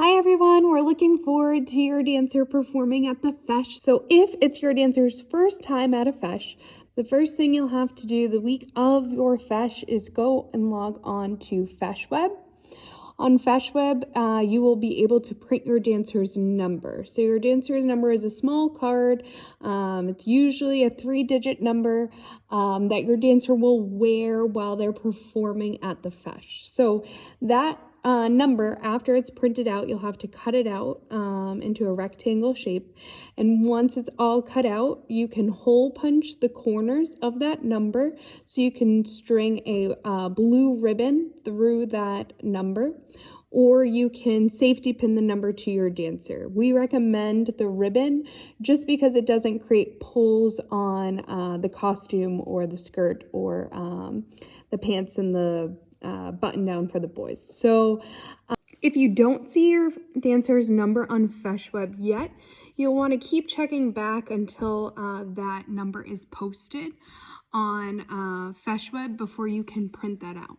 Hi everyone, we're looking forward to your dancer performing at the Feis. So if it's your dancer's first time at a Feis, the first thing you'll have to do the week of your Feis is go and log on to FeshWeb. On FeshWeb, you will be able to print your dancer's number. So your dancer's number is a small card. It's usually a 3-digit number that your dancer will wear while they're performing at the Feis. So that number, after it's printed out, you'll have to cut it out into a rectangle shape. And once it's all cut out, you can hole punch the corners of that number so you can string a blue ribbon through that number, or you can safety pin the number to your dancer. We recommend the ribbon just because it doesn't create pulls on the costume or the skirt or the pants and the button down for the boys. So if you don't see your dancer's number on FeshWeb yet, you'll want to keep checking back until that number is posted on FeshWeb before you can print that out.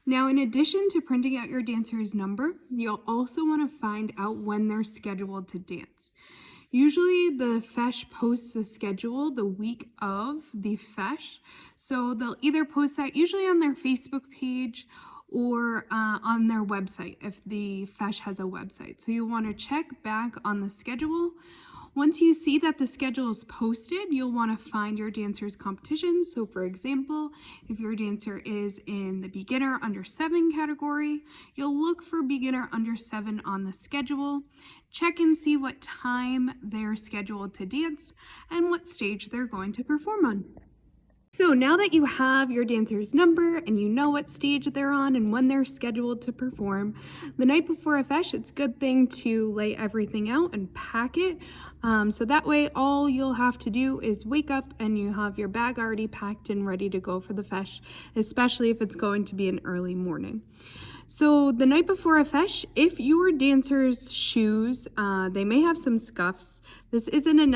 Now, in addition to printing out your dancer's number, you'll also want to find out when they're scheduled to dance. Usually the Feis posts the schedule the week of the Feis, so they'll either post that usually on their Facebook page or on their website if the Feis has a website. So you'll want to check back on the schedule. Once you see that the schedule is posted, you'll want to find your dancer's competition. So for example, if your dancer is in the beginner under 7 category, you'll look for beginner under 7 on the schedule. Check and see what time they're scheduled to dance and what stage they're going to perform on. So now that you have your dancer's number and you know what stage they're on and when they're scheduled to perform, the night before a Feis, it's a good thing to lay everything out and pack it. So that way all you'll have to do is wake up and you have your bag already packed and ready to go for the Feis, especially if it's going to be an early morning. So the night before a Feis, if your dancer's shoes, they may have some scuffs. This isn't a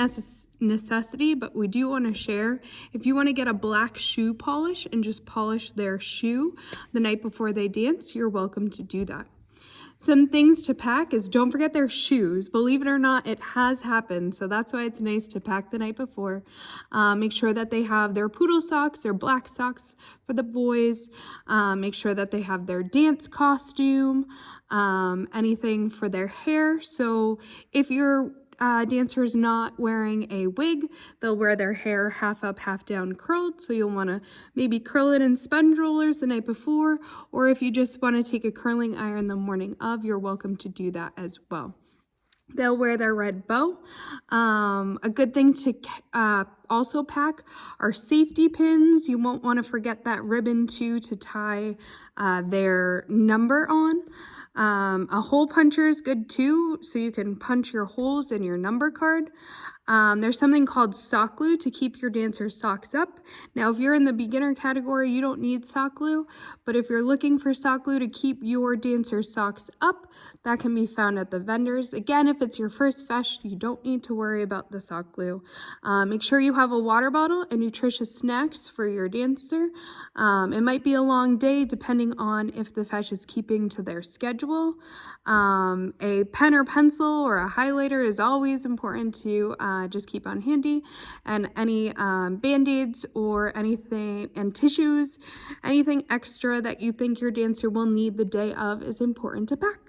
necessity, but we do want to share. If you want to get a black shoe polish and just polish their shoe the night before they dance, you're welcome to do that. Some things to pack is don't forget their shoes. Believe it or not, it has happened. So that's why it's nice to pack the night before. Make sure that they have their poodle socks or black socks for the boys. Make sure that they have their dance costume, anything for their hair. So if your dancer is not wearing a wig, they'll wear their hair half up, half down curled. So you'll want to maybe curl it in sponge rollers the night before, or if you just want to take a curling iron the morning of, you're welcome to do that as well. They'll wear their red bow. A good thing to also pack are safety pins. You won't want to forget that ribbon too to tie their number on. A hole puncher is good too, so you can punch your holes in your number card. There's something called sock glue to keep your dancer's socks up. Now, if you're in the beginner category, you don't need sock glue, but if you're looking for sock glue to keep your dancer's socks up, that can be found at the vendors. Again, if it's your first Feis, you don't need to worry about the sock glue. Make sure you have a water bottle and nutritious snacks for your dancer. It might be a long day depending on if the Feis is keeping to their schedule. A pen or pencil or a highlighter is always important to just keep on handy, and any band-aids or anything, and tissues, anything extra that you think your dancer will need the day of is important to pack.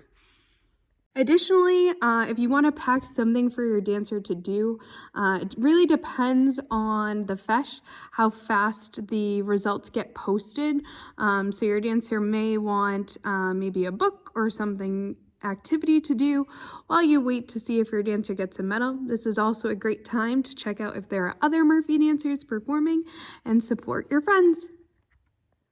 Additionally, if you want to pack something for your dancer to do, it really depends on the Feis, how fast the results get posted. So your dancer may want maybe a book or something activity to do while you wait to see if your dancer gets a medal. This is also a great time to check out if there are other Murphy dancers performing and support your friends.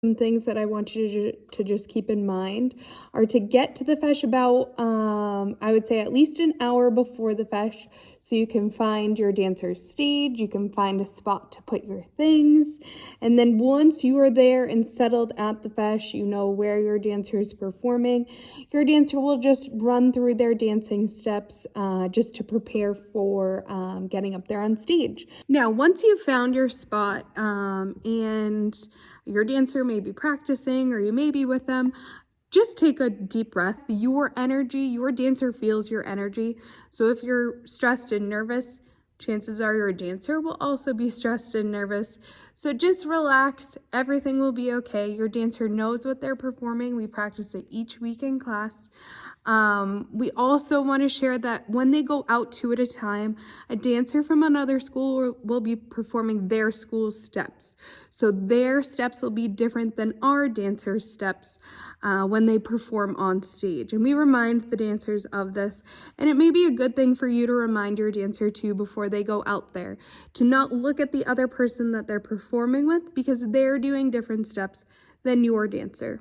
Some things that I want you to just keep in mind are to get to the Feis about, I would say at least an hour before the Feis, so you can find your dancer's stage, you can find a spot to put your things, and then once you are there and settled at the Feis, you know where your dancer is performing, your dancer will just run through their dancing steps just to prepare for getting up there on stage. Now, once you've found your spot and your dancer may be practicing or you may be with them, Just take a deep breath. Your energy, your dancer feels your energy. So if you're stressed and nervous, chances are your dancer will also be stressed and nervous. So just relax. Everything will be okay. Your dancer knows what they're performing. We practice it each week in class. We also want to share that when they go out 2 at a time, a dancer from another school will be performing their school's steps. So their steps will be different than our dancers' steps when they perform on stage. And we remind the dancers of this. And it may be a good thing for you to remind your dancer too before they go out there, to not look at the other person that they're performing with because they're doing different steps than your dancer.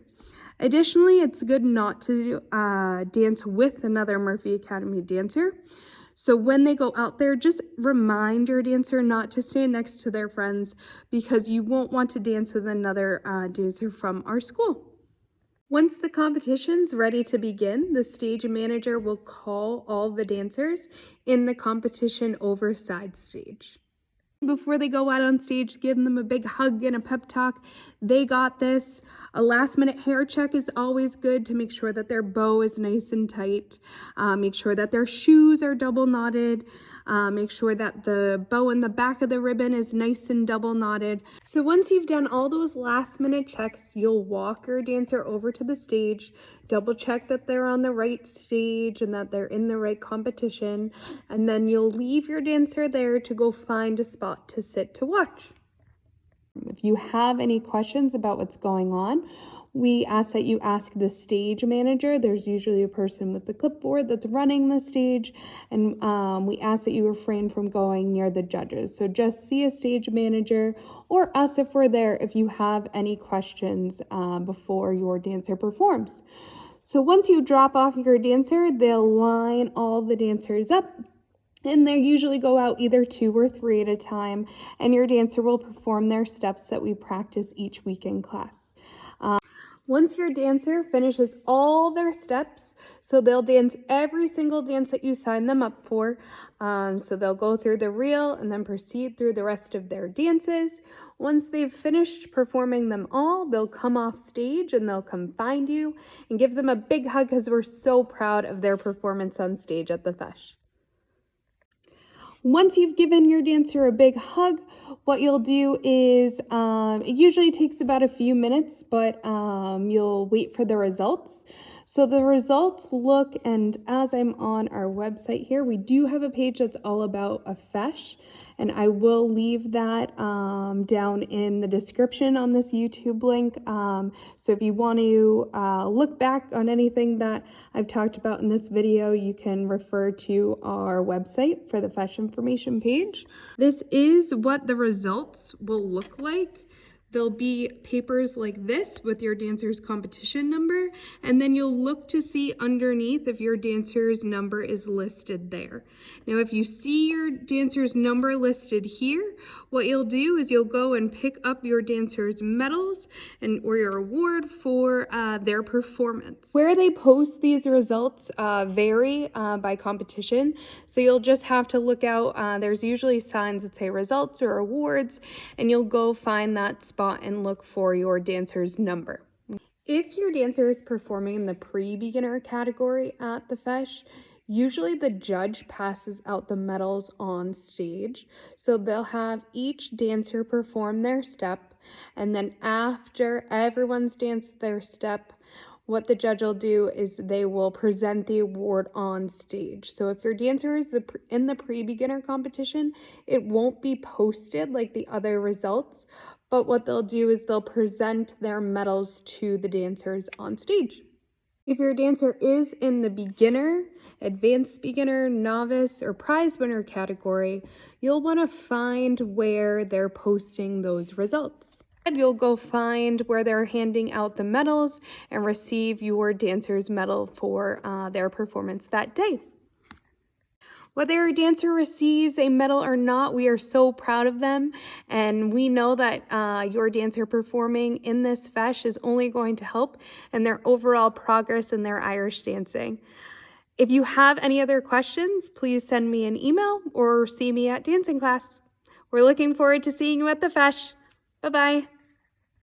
Additionally, it's good not to dance with another Murphy Academy dancer. So when they go out there, just remind your dancer not to stand next to their friends because you won't want to dance with another dancer from our school. Once the competition's ready to begin, the stage manager will call all the dancers in the competition over side stage. Before they go out on stage, give them a big hug and a pep talk. They got this. A last minute hair check is always good to make sure that their bow is nice and tight. Make sure that their shoes are double knotted. Make sure that the bow in the back of the ribbon is nice and double knotted. So once you've done all those last minute checks, you'll walk your dancer over to the stage, double check that they're on the right stage and that they're in the right competition, and then you'll leave your dancer there to go find a spot to sit to watch. If you have any questions about what's going on, we ask that you ask the stage manager. There's usually a person with the clipboard that's running the stage, and we ask that you refrain from going near the judges. So just see a stage manager or us if we're there if you have any questions before your dancer performs. So once you drop off your dancer, they'll line all the dancers up. And they usually go out either 2 or 3 at a time, and your dancer will perform their steps that we practice each week in class. Once your dancer finishes all their steps, so they'll dance every single dance that you sign them up for. So they'll go through the reel and then proceed through the rest of their dances. Once they've finished performing them all, they'll come off stage and they'll come find you and give them a big hug because we're so proud of their performance on stage at the Feis. Once you've given your dancer a big hug, what you'll do is, it usually takes about a few minutes, but you'll wait for the results. So the results look, and as I'm on our website here, we do have a page that's all about a Feis, and I will leave that down in the description on this YouTube link. So if you want to look back on anything that I've talked about in this video, you can refer to our website for the Feis information page. This is what the results will look like. There'll be papers like this with your dancer's competition number, and then you'll look to see underneath if your dancer's number is listed there. Now, if you see your dancer's number listed here, what you'll do is you'll go and pick up your dancer's medals or your award for their performance. Where they post these results vary by competition, so you'll just have to look out. There's usually signs that say results or awards, and you'll go find that spot and look for your dancer's number. If your dancer is performing in the pre-beginner category at the Feis, usually the judge passes out the medals on stage. So they'll have each dancer perform their step, and then after everyone's danced their step, what the judge will do is they will present the award on stage. So if your dancer is in the pre-beginner competition, it won't be posted like the other results, but what they'll do is they'll present their medals to the dancers on stage. If your dancer is in the beginner, advanced beginner, novice, or prize winner category, you'll want to find where they're posting those results. You'll go find where they're handing out the medals and receive your dancer's medal for their performance that day. Whether your dancer receives a medal or not, we are so proud of them, and we know that your dancer performing in this Feis is only going to help in their overall progress in their Irish dancing. If you have any other questions, please send me an email or see me at dancing class. We're looking forward to seeing you at the Feis. Bye-bye.